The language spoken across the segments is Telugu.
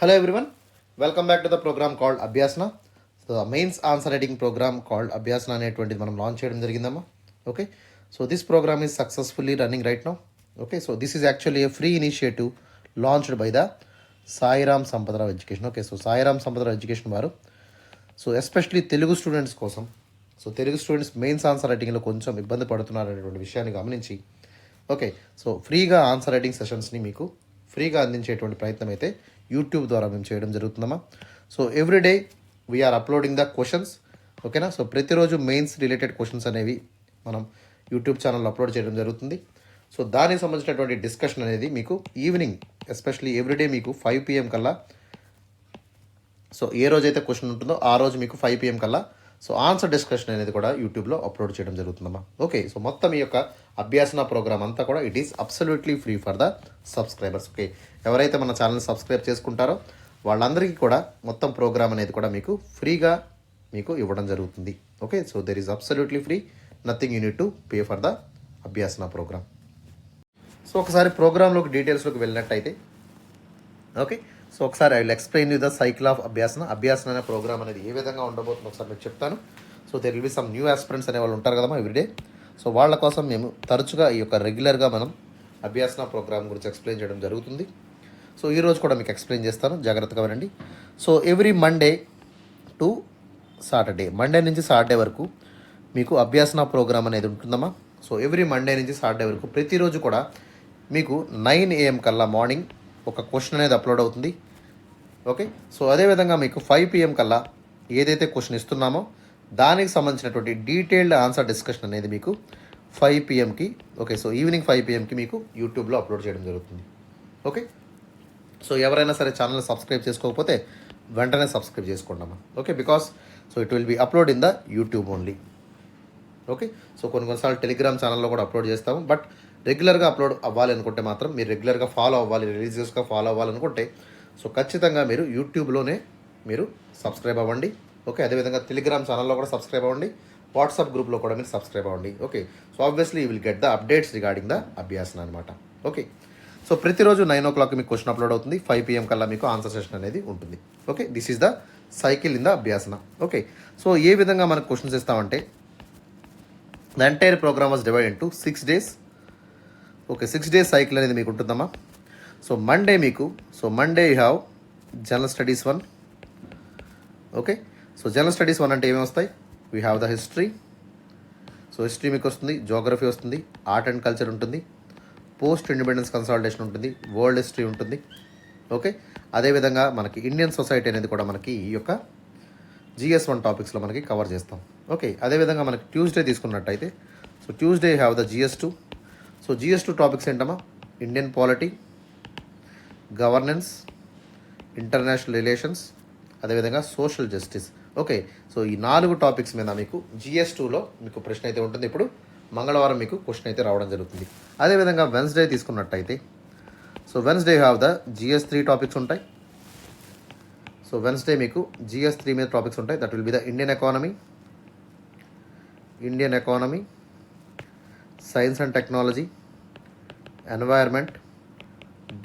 Hello everyone, welcome back to the program called Abhyasana. So the mains answer writing program called Abhyasana అనేటువంటిది మనం లాంచ్ చేయడం జరిగిందమ్మా. Okay, so this program is successfully running right now. Okay, so this is actually a free initiative launched by the Sairam Sampatharao education. Okay, so Sairam Sampatharao education వారు సో ఎస్పెషలీ తెలుగు స్టూడెంట్స్ కోసం, so Telugu students mains answer రైటింగ్లో కొంచెం ఇబ్బంది పడుతున్నారు అనేటువంటి విషయాన్ని గమనించి ఓకే, సో ఫ్రీగా ఆన్సర్ రైటింగ్ సెషన్స్ని మీకు ఫ్రీగా అందించేటువంటి ప్రయత్నం అయితే యూట్యూబ్ ద్వారా మేము చేయడం జరుగుతుందమ్మా. So everyday we are uploading the questions. ఓకేనా, సో ప్రతిరోజు మెయిన్స్ రిలేటెడ్ క్వశ్చన్స్ అనేవి మనం యూట్యూబ్ ఛానల్లో అప్లోడ్ చేయడం జరుగుతుంది. సో దానికి సంబంధించినటువంటి డిస్కషన్ అనేది మీకు ఈవినింగ్ ఎస్పెషలీ ఎవ్రీడే మీకు 5 PM కల్లా, సో ఏ రోజైతే క్వశ్చన్ ఉంటుందో ఆ రోజు మీకు 5 PM కల్లా సో ఆన్సర్ డిస్కషన్ అనేది కూడా యూట్యూబ్లో అప్లోడ్ చేయడం జరుగుతుందమ్మా. ఓకే, సో మొత్తం ఈ యొక్క అభ్యాసన ప్రోగ్రామ్ అంతా కూడా it is absolutely free for the subscribers. Okay, ఎవరైతే మన ఛానల్ని సబ్స్క్రైబ్ చేసుకుంటారో వాళ్ళందరికీ కూడా మొత్తం ప్రోగ్రామ్ అనేది కూడా మీకు ఫ్రీగా మీకు ఇవ్వడం జరుగుతుంది. Okay, so there is absolutely free, nothing you need to pay for the Abhyasana program. So ఒకసారి ప్రోగ్రాంలోకి డీటెయిల్స్లోకి వెళ్ళినట్టయితే ఓకే, సో ఒకసారి I will explain you the cycle of Abhyasana. Abhyasana అనే ప్రోగ్రామ్ అనేది ఏ విధంగా ఉండబోతుందో ఒకసారి మీకు చెప్తాను. So there will be some new aspirants అనే వాళ్ళు ఉంటారు కదమ్మా ఎవ్రీడే. సో వాళ్ళ కోసం మేము తరచుగా ఈ యొక్క రెగ్యులర్గా మనం అభ్యాసన ప్రోగ్రామ్ గురించి ఎక్స్ప్లెయిన్ చేయడం జరుగుతుంది. సో ఈరోజు కూడా మీకు ఎక్స్ప్లెయిన్ చేస్తాను, జాగ్రత్తగా వినండి. So every Monday to Saturday, Monday నుంచి సాటర్డే వరకు మీకు అభ్యాసన ప్రోగ్రామ్ అనేది ఉంటుందమ్మా. సో ఎవ్రీ మండే నుంచి సాటర్డే వరకు ప్రతిరోజు కూడా మీకు 9 AM కల్లా మార్నింగ్ ఒక క్వశ్చన్ అనేది అప్లోడ్ అవుతుంది. ఓకే, సో అదేవిధంగా మీకు 5 PM కల్లా ఏదైతే క్వశ్చన్ ఇస్తున్నామో దానికి సంబంధించినటువంటి డీటెయిల్డ్ ఆన్సర్ డిస్కషన్ అనేది మీకు 5 PMకి ఓకే, సో ఈవినింగ్ 5 PMకి మీకు యూట్యూబ్లో అప్లోడ్ చేయడం జరుగుతుంది. ఓకే, సో ఎవరైనా సరే ఛానల్ సబ్స్క్రైబ్ చేసుకోకపోతే వెంటనే సబ్స్క్రైబ్ చేసుకోండి అమ్మా. Okay, because so it will be upload in the YouTube only. Okay, so కొన్నిసార్లు టెలిగ్రామ్ ఛానల్లో కూడా అప్లోడ్ చేస్తాము, బట్ రెగ్యులర్గా అప్లోడ్ అవ్వాలి అనుకుంటే మాత్రం మీరు రెగ్యులర్గా ఫాలో అవ్వాలి, రిలీజియస్గా ఫాలో అవ్వాలనుకుంటే సో ఖచ్చితంగా మీరు యూట్యూబ్లోనే మీరు సబ్స్క్రైబ్ అవ్వండి. ఓకే, అదేవిధంగా టెలిగ్రామ్ ఛానల్లో కూడా సబ్స్క్రైబ్ అవ్వండి, వాట్సాప్ గ్రూప్లో కూడా మీరు సబ్స్క్రైబ్ అవ్వండి. Okay, so obviously you will get the updates regarding the Abhyasana అనమాట. ఓకే, సో ప్రతిరోజు 9 o'clock మీకు క్వశ్చన్ అప్లోడ్ అవుతుంది, 5 PM కల్లా మీకు ఆన్సర్ సెషన్ అనేది ఉంటుంది. Okay, this is the cycle in the Abhyasana. Okay, so ఏ విధంగా మనకు క్వశ్చన్స్ ఇస్తామంటే the entire program was divide into 6 days. Okay, 6 days cycle అనేది మీకు ఉంటుందమ్మా. సో మండే మీకు Monday you have general studies 1. Okay, so general studies 1 అంటే ఏమేమి వస్తాయి? We have the history. So history మీకు వస్తుంది, జోగ్రఫీ వస్తుంది, ఆర్ట్ అండ్ కల్చర్ ఉంటుంది, పోస్ట్ ఇండిపెండెన్స్ కన్సాలిడేషన్ ఉంటుంది, వరల్డ్ హిస్టరీ ఉంటుంది. ఓకే, అదేవిధంగా మనకి ఇండియన్ సొసైటీ అనేది కూడా మనకి ఈ యొక్క GS1 టాపిక్స్లో మనకి కవర్ చేస్తాం. ఓకే, అదేవిధంగా మనకి ట్యూస్డే తీసుకున్నట్టయితే so Tuesday have the GS2. So GS2 topics ఏంటమ్మా? Indian polity, governance, international relations, అదేవిధంగా సోషల్ జస్టిస్. ఓకే, సో ఈ 4 టాపిక్స్ మీద మీకు GS2లో మీకు ప్రశ్న అయితే ఉంటుంది. ఇప్పుడు మంగళవారం మీకు క్వశ్చన్ అయితే రావడం జరుగుతుంది. అదేవిధంగా వెన్స్డే తీసుకున్నట్టయితే so Wednesday have the GS3 topics ఉంటాయి. సో వెన్స్డే మీకు GS3 మీద టాపిక్స్ ఉంటాయి. That will be the Indian economy, science and technology, environment,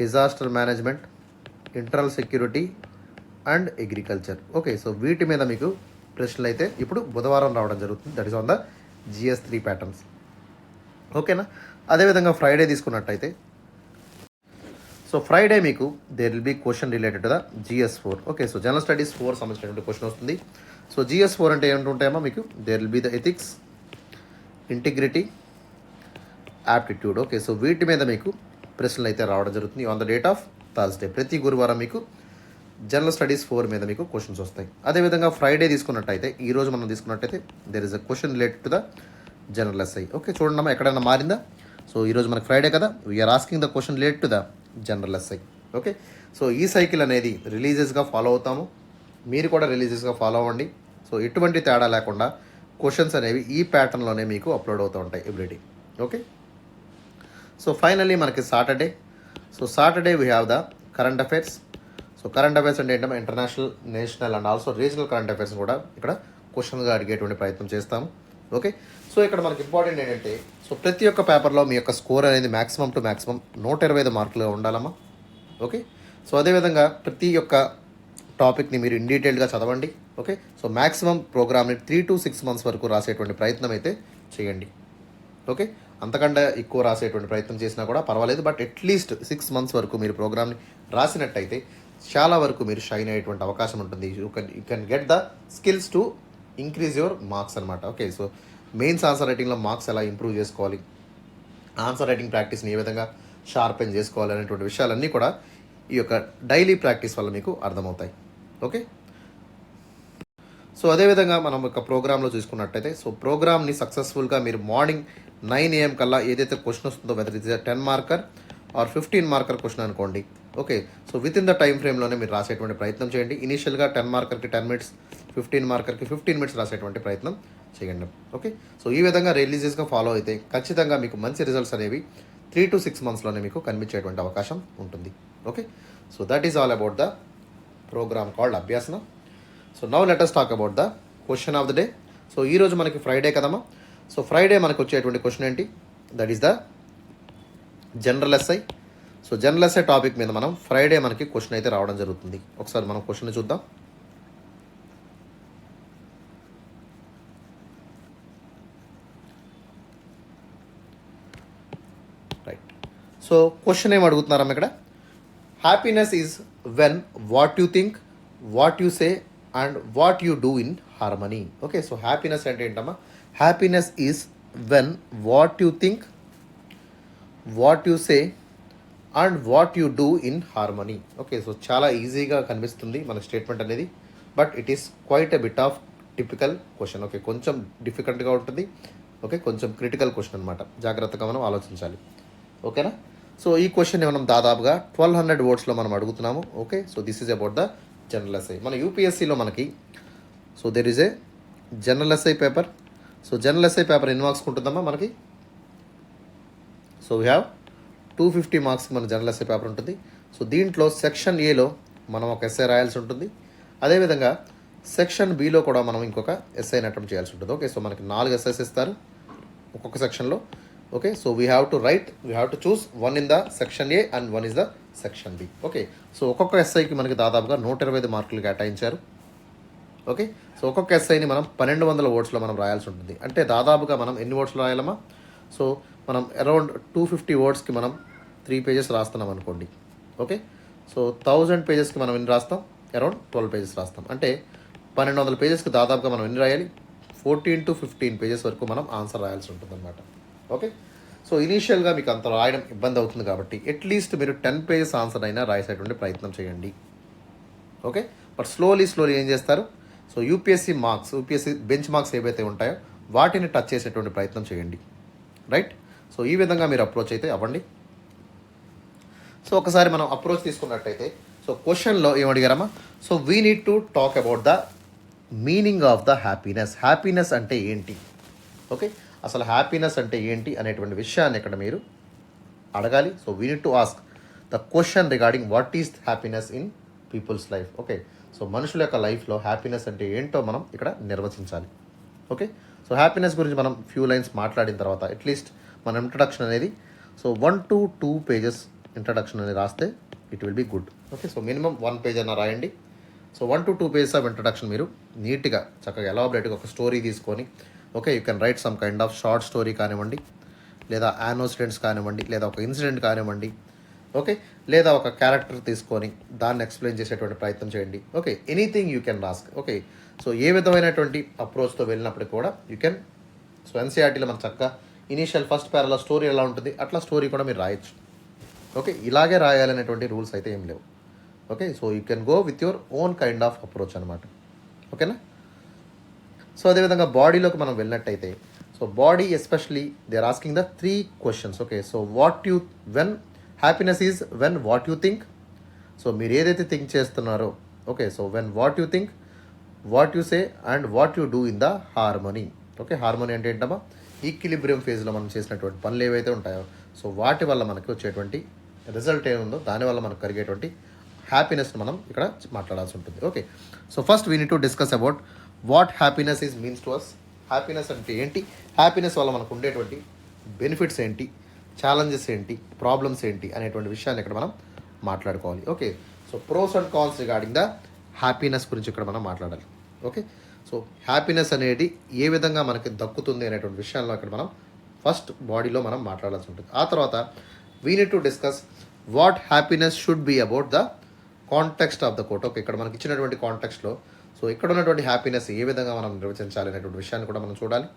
disaster management, internal security and agriculture. Okay, so వీటి మీద మీకు ప్రశ్నలు అయితే ఇప్పుడు బుధవారం రావడం జరుగుతుంది. That is on the GS3 patterns. ఓకేనా, అదేవిధంగా ఫ్రైడే తీసుకున్నట్టయితే సో ఫ్రైడే మీకు there will be question related to the GS4. Okay, so general studies 4 సంబంధించినటువంటి క్వశ్చన్ వస్తుంది. సో GS4 అంటే ఏమిటంటాయమ్మా? మీకు there will be the ethics, integrity, aptitude. Okay, so వీటి మీద మీకు ప్రశ్నలు అయితే రావడం జరుగుతుంది on the date of Thursday. ప్రతి గురువారం మీకు జనరల్ స్టడీస్ 4 మీద మీకు క్వశ్చన్స్ వస్తాయి. అదేవిధంగా ఫ్రైడే తీసుకున్నట్టయితే ఈరోజు మనం తీసుకున్నట్టయితే there is a question related to the general essay. Okay, చూడండి అమ్మా ఎక్కడైనా మారిందా? సో ఈరోజు మనకు ఫ్రైడే కదా, we're asking the question related to the general essay. Okay, so ఈ సైకిల్ అనేది రిలీజియస్గా ఫాలో అవుతాము, మీరు కూడా రిలీజియస్గా ఫాలో అవ్వండి. సో ఎటువంటి తేడా లేకుండా క్వశ్చన్స్ అనేవి ఈ ప్యాటర్న్లోనే మీకు అప్లోడ్ అవుతూ ఉంటాయి ఎవ్రీడే. ఓకే, సో ఫైనల్లీ మనకి Saturday. So Saturday we have the current affairs. So current affairs అంటే ఏంటంటే international, national and also regional current affairs కూడా ఇక్కడ క్వశ్చన్గా అడిగేటువంటి ప్రయత్నం చేస్తాము. ఓకే, సో ఇక్కడ మనకి ఇంపార్టెంట్ ఏంటంటే సో ప్రతి ఒక్క పేపర్లో మీ యొక్క స్కోర్ అనేది మ్యాక్సిమం టు మ్యాక్సిమం 125 మార్కులుగా ఉండాలమ్మా. ఓకే, సో అదేవిధంగా ప్రతి ఒక్క టాపిక్ని మీరు ఇన్ డీటెయిల్గా చదవండి. ఓకే, సో మ్యాక్సిమం ప్రోగ్రామ్ని 3 to 6 months వరకు రాసేటువంటి ప్రయత్నం అయితే చేయండి. ఓకే, అంతకంటే ఎక్కువ రాసేటువంటి ప్రయత్నం చేసినా కూడా పర్వాలేదు, బట్ అట్లీస్ట్ 6 months వరకు మీరు ప్రోగ్రామ్ని రాసినట్టయితే చాలా వరకు మీరు షైన్ అయ్యేటువంటి అవకాశం ఉంటుంది. You can get the skills to increase your marks అనమాట. ఓకే, సో మెయిన్స్ ఆన్సర్ రైటింగ్లో మార్క్స్ ఎలా ఇంప్రూవ్ చేసుకోవాలి, ఆన్సర్ రైటింగ్ ప్రాక్టీస్ని ఏ విధంగా షార్పెన్ చేసుకోవాలి అనేటువంటి విషయాలన్నీ కూడా ఈ యొక్క డైలీ ప్రాక్టీస్ వల్ల మీకు అర్థమవుతాయి. ఓకే, సో అదేవిధంగా మనం ఒక ప్రోగ్రాంలో చూసుకున్నట్టయితే, సో ప్రోగ్రామ్ని సక్సెస్ఫుల్గా మీరు మార్నింగ్ 9 AM కల్లా ఏదైతే క్వశ్చన్ వస్తుందో, whether it is 10 marker or 15 marker question అనుకోండి. Okay, so within the time ఫ్రేమ్లోనే మీరు రాసేటువంటి ప్రయత్నం చేయండి. ఇనీషియల్గా 10 markerకి 10 minutes, 15 markerకి 15 minutes రాసేటువంటి ప్రయత్నం చేయండి. ఓకే, సో ఈ విధంగా రిలీజియస్గా ఫాలో అయితే ఖచ్చితంగా మీకు మంచి రిజల్ట్స్ అనేవి 3 to 6 monthsలోనే మీకు కనిపించేటువంటి అవకాశం ఉంటుంది. Okay, so that is all about the program called Abhyasana. So now let us talk about the question of the day. So ఈరోజు మనకి ఫ్రైడే కదమ్మా. సో ఫ్రైడే మనకు వచ్చేటువంటి క్వశ్చన్ ఏంటి? That is the general SI. So general SI topic మీద మనం ఫ్రైడే మనకి క్వశ్చన్ అయితే రావడం జరుగుతుంది. ఒకసారి మనం క్వశ్చన్ చూద్దాం. రైట్, సో క్వశ్చన్ ఏం అడుగుతున్నారమ్మ ఇక్కడ? Happiness is when what you think, what you say and what you do in harmony. Okay, so happiness అంటే ఏంటమ్మా? Happiness is when what you think, what you say and what you do in harmony. Okay, so చాలా ఈజీగా కనిపిస్తుంది మన స్టేట్మెంట్ అనేది, but it is quite a bit of typical question. Okay, కొంచెం డిఫికల్ట్గా ఉంటుంది. ఓకే, కొంచెం క్రిటికల్ క్వశ్చన్ అనమాట. జాగ్రత్తగా మనం ఆలోచించాలి. ఓకేనా? సో ఈ క్వశ్చన్ మనం దాదాపుగా 1200 wordsలో మనం అడుగుతున్నాము. Okay, so this is about the general SI. మన యూపీఎస్సీలో మనకి so there is a general SI paper. So general SI paper ఎన్ని మార్క్స్కి ఉంటుందమ్మా మనకి? సో వీ హ్యావ్ 250 మార్క్స్కి మన జనరల్ ఎస్ఐ పేపర్ ఉంటుంది. సో దీంట్లో సెక్షన్ ఏలో మనం ఒక ఎస్ఐ రాయాల్సి ఉంటుంది. అదేవిధంగా సెక్షన్ బిలో కూడా మనం ఇంకొక ఎస్ఐని అటెంప్ట్ చేయాల్సి ఉంటుంది. ఓకే, సో మనకి 4 essays ఇస్తారు ఒక్కొక్క సెక్షన్లో. Okay, so we have to choose one in the section A and one is the section B. Okay, so ఒక్కొక్క ఎస్ఐకి మనకి దాదాపుగా 125 మార్కులు కేటాయించారు. ఓకే, సో ఒక్కొక్క ఎస్ఐని మనం 1200 wordsలో మనం రాయాల్సి ఉంటుంది. అంటే దాదాపుగా మనం ఎన్ని wordsలో రాయాలమ్మా? సో మనం అరౌండ్ 250 wordsకి మనం 3 pages రాస్తున్నాం అనుకోండి. ఓకే, సో 1000 pagesకి మనం ఎన్ని రాస్తాం? అరౌండ్ 12 pages రాస్తాం. అంటే 1200 pagesకి దాదాపుగా మనం ఎన్ని రాయాలి? 14 to 15 pages వరకు మనం ఆన్సర్ రాయాల్సి ఉంటుంది అనమాట. ఓకే, సో ఇనీషియల్గా మీకు అంత రాయడం ఇబ్బంది అవుతుంది కాబట్టి అట్లీస్ట్ మీరు 10 pages ఆన్సర్ అయినా రాసేటువంటి ప్రయత్నం చేయండి. ఓకే, బట్ స్లోలీ ఏం చేస్తారు? సో యూపీఎస్సీ బెంచ్ మార్క్స్ ఏవైతే ఉంటాయో వాటిని టచ్ చేసేటువంటి ప్రయత్నం చేయండి. రైట్, సో ఈ విధంగా మీరు అప్రోచ్ అయితే అవ్వండి. సో ఒకసారి మనం అప్రోచ్ తీసుకున్నట్టయితే, సో క్వశ్చన్లో ఏమడిగారమ్మా? So we need to talk about the meaning of the happiness. Happiness అంటే ఏంటి? ఓకే, అసలు హ్యాపీనెస్ అంటే ఏంటి అనేటువంటి విషయాన్ని ఇక్కడ మీరు అడగాలి. So we need to ask the question regarding what is happiness in people's life. Okay, so మనుషుల యొక్క లైఫ్లో హ్యాపీనెస్ అంటే ఏంటో మనం ఇక్కడ నిర్వచించాలి. ఓకే, సో హ్యాపీనెస్ గురించి మనం ఫ్యూ లైన్స్ మాట్లాడిన తర్వాత అట్లీస్ట్ మన ఇంట్రడక్షన్ అనేది సో 1 to 2 pages ఇంట్రడక్షన్ అనేది రాస్తే it will be good. Okay, so minimum 1 page అన్న రాయండి. So 1 to 2 pages of introduction మీరు నీట్గా చక్కగా ఎలాబరేట్గా ఒక స్టోరీ తీసుకొని, okay, you can write some kind of short story కానివ్వండి, లేదా యానోసిడెంట్స్ కానివ్వండి, లేదా ఒక ఇన్సిడెంట్ కానివ్వండి. ఓకే, లేదా ఒక క్యారెక్టర్ తీసుకొని దాన్ని ఎక్స్ప్లెయిన్ చేసేటువంటి ప్రయత్నం చేయండి. Okay, anything you can ask. Okay, so ఏ విధమైనటువంటి అప్రోచ్తో వెళ్ళినప్పుడు కూడా యూ కెన్, సో ఎన్సీఆర్టీలో మన చక్కగా ఇనీషియల్ ఫస్ట్ ప్యారాలో స్టోరీ ఎలా ఉంటుంది అట్లా స్టోరీ కూడా మీరు రాయొచ్చు. ఓకే, ఇలాగే రాయాలనేటువంటి రూల్స్ అయితే ఏం లేవు. Okay, so you can go with your own kind of approach అనమాట. ఓకేనా? సో అదేవిధంగా బాడీలోకి మనం వెళ్ళినట్టయితే, so body especially they are asking the 3 questions. Okay, so when happiness is when what you think. So మీరు ఏదైతే థింక్ చేస్తున్నారో, okay, so when what you think, what you say and what you do in the harmony. Okay, harmony అంటే ఏంటమ్మా? ఈక్విలిబ్రియం ఫేజ్లో మనం చేసినటువంటి పనులు ఏవైతే ఉంటాయో సో వాటి వల్ల మనకి వచ్చేటువంటి రిజల్ట్ ఏముందో దానివల్ల మనకు కలిగేటువంటి హ్యాపీనెస్ని మనం ఇక్కడ మాట్లాడాల్సి ఉంటుంది. Okay, so first we need to discuss about what happiness is means to us. Happiness అంటే ఏంటి, హ్యాపీనెస్ వల్ల మనకు ఉండేటువంటి బెనిఫిట్స్ ఏంటి, ఛాలెంజెస్ ఏంటి, ప్రాబ్లమ్స్ ఏంటి అనేటువంటి విషయాన్ని ఇక్కడ మనం మాట్లాడుకోవాలి. Okay, so pros and cons regarding the happiness గురించి ఇక్కడ మనం మాట్లాడాలి. ఓకే, సో హ్యాపీనెస్ అనేది ఏ విధంగా మనకి దక్కుతుంది అనేటువంటి విషయాల్లో ఇక్కడ మనం ఫస్ట్ బాడీలో మనం మాట్లాడాల్సి ఉంటుంది. ఆ తర్వాత we need to discuss what happiness should be about the context of the quote. Okay, ఇక్కడ మనకి ఇచ్చినటువంటి కాంటెక్స్ట్లో సో ఇక్కడ ఉన్నటువంటి హ్యాపీనెస్ ఏ విధంగా మనం నిర్వచించాలి అనేటువంటి విషయాన్ని కూడా మనం చూడాలి.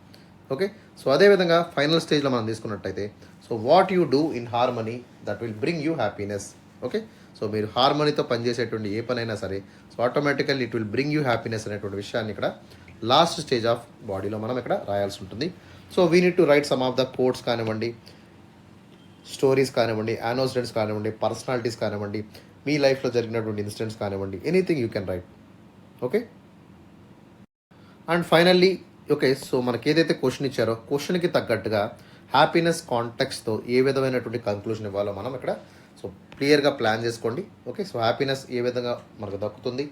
ఓకే, సో అదేవిధంగా ఫైనల్ స్టేజ్లో మనం తీసుకున్నట్టయితే so what you do in harmony that will bring you happiness. Okay, so మీరు హార్మనీతో పనిచేసేటువంటి ఏ పనైనా సరే so automatically it will bring you happiness అనేటువంటి విషయాన్ని ఇక్కడ లాస్ట్ స్టేజ్ ఆఫ్ బాడీలో మనం ఇక్కడ రాయాల్సి ఉంటుంది. So we need to write some of the quotes కానివ్వండి, స్టోరీస్ కానివ్వండి, యానోసిడెంట్స్ కానివ్వండి, పర్సనాలిటీస్ కానివ్వండి, మీ లైఫ్లో జరిగినటువంటి ఇన్సిడెంట్స్ కానివ్వండి, anything you can right. Okay, and finally okay, so మనకి ఏదైతే క్వశ్చన్ ఇచ్చారో క్వశ్చన్కి తగ్గట్టుగా హ్యాపీనెస్ కాంటెక్స్తో ఏ విధమైనటువంటి కంక్లూజన్ ఇవ్వాలో మనం ఇక్కడ సో క్లియర్గా ప్లాన్ చేసుకోండి. ఓకే, సో హ్యాపీనెస్ ఏ విధంగా మనకు దక్కుతుంది,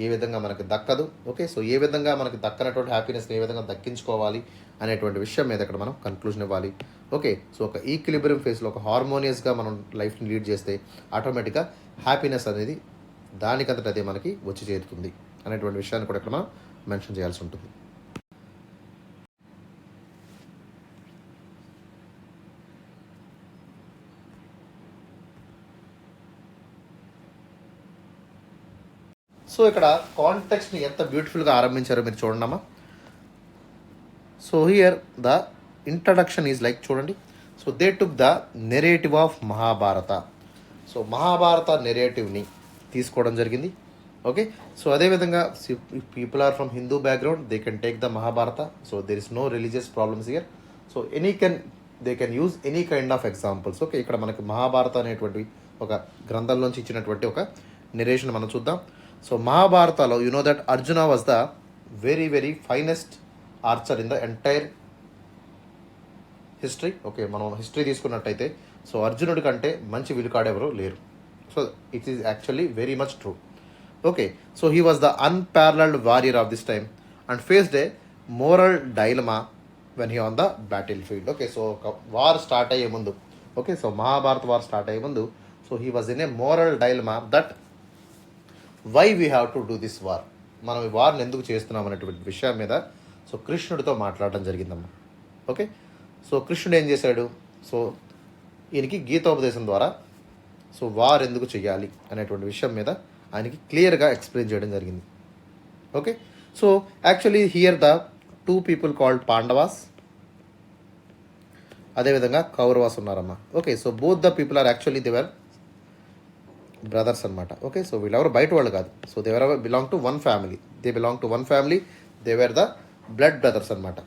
ఏ విధంగా మనకి దక్కదు. ఓకే, సో ఏ విధంగా మనకి దక్కనటువంటి హ్యాపీనెస్ని ఏ విధంగా దక్కించుకోవాలి అనేటువంటి విషయం మీద ఇక్కడ మనం కన్క్లూజన్ ఇవ్వాలి. ఓకే, సో ఒక ఈక్విలిబ్రియం ఫేస్లో ఒక హార్మోనియస్గా మనం లైఫ్ని లీడ్ చేస్తే ఆటోమేటిక్గా హ్యాపీనెస్ అనేది దానికంతట అదే మనకి వచ్చి చేరుతుంది అనేటువంటి విషయాన్ని కూడా ఇక్కడ మనం మెన్షన్ చేయాల్సి ఉంటుంది. సో ఇక్కడ కాంటెక్స్ట్ని ఎంత బ్యూటిఫుల్గా ఆరంభించారో మీరు చూడండి. So here the introduction is like చూడండి. So they took the narrative of Mahabharata. So Mahabharata నెరేటివ్ని తీసుకోవడం జరిగింది. ఓకే, సో అదేవిధంగా people are from Hindu background they can take the Mahabharata. So there is no religious problems here. So they can use any kind of examples. Okay, ఇక్కడ మనకి మహాభారత అనేటువంటి ఒక గ్రంథంలోంచి ఇచ్చినటువంటి ఒక నెరేషన్ మనం చూద్దాం. సో మహాభారతలో you know that Arjuna was the very very finest archer in the entire history. Okay, మనం హిస్టరీ తీసుకున్నట్టయితే సో అర్జునుడి కంటే మంచి విలుకాడెవరు లేరు. So it is actually very much true. Okay, so he was the unparalleled warrior of this time and faced a moral dilemma when he on the battle field. Okay, so ఒక వార్ స్టార్ట్ అయ్యే ముందు, okay, so Mahabharata war start అయ్యే ముందు so he was in a moral dilemma that why we have to do this war, మనం ఈ వార్ని ఎందుకు చేస్తున్నాం అనేటువంటి విషయం మీద సో కృష్ణుడితో మాట్లాడడం జరిగిందమ్మా. ఓకే, సో కృష్ణుడు ఏం చేశాడు, సో ఈయనకి గీతోపదేశం ద్వారా సో వార్ ఎందుకు చేయాలి అనేటువంటి విషయం మీద ఆయనకి క్లియర్గా ఎక్స్ప్లెయిన్ చేయడం జరిగింది. Okay, so actually here the two people called Pandavas, అదేవిధంగా కౌరవాస్ ఉన్నారమ్మా. Okay, so both the people are actually they were brothers అనమాట. ఓకే, సో వీళ్ళెవరు బయట వాళ్ళు కాదు. So they were belong to one family, they were the blood brothers అనమాట.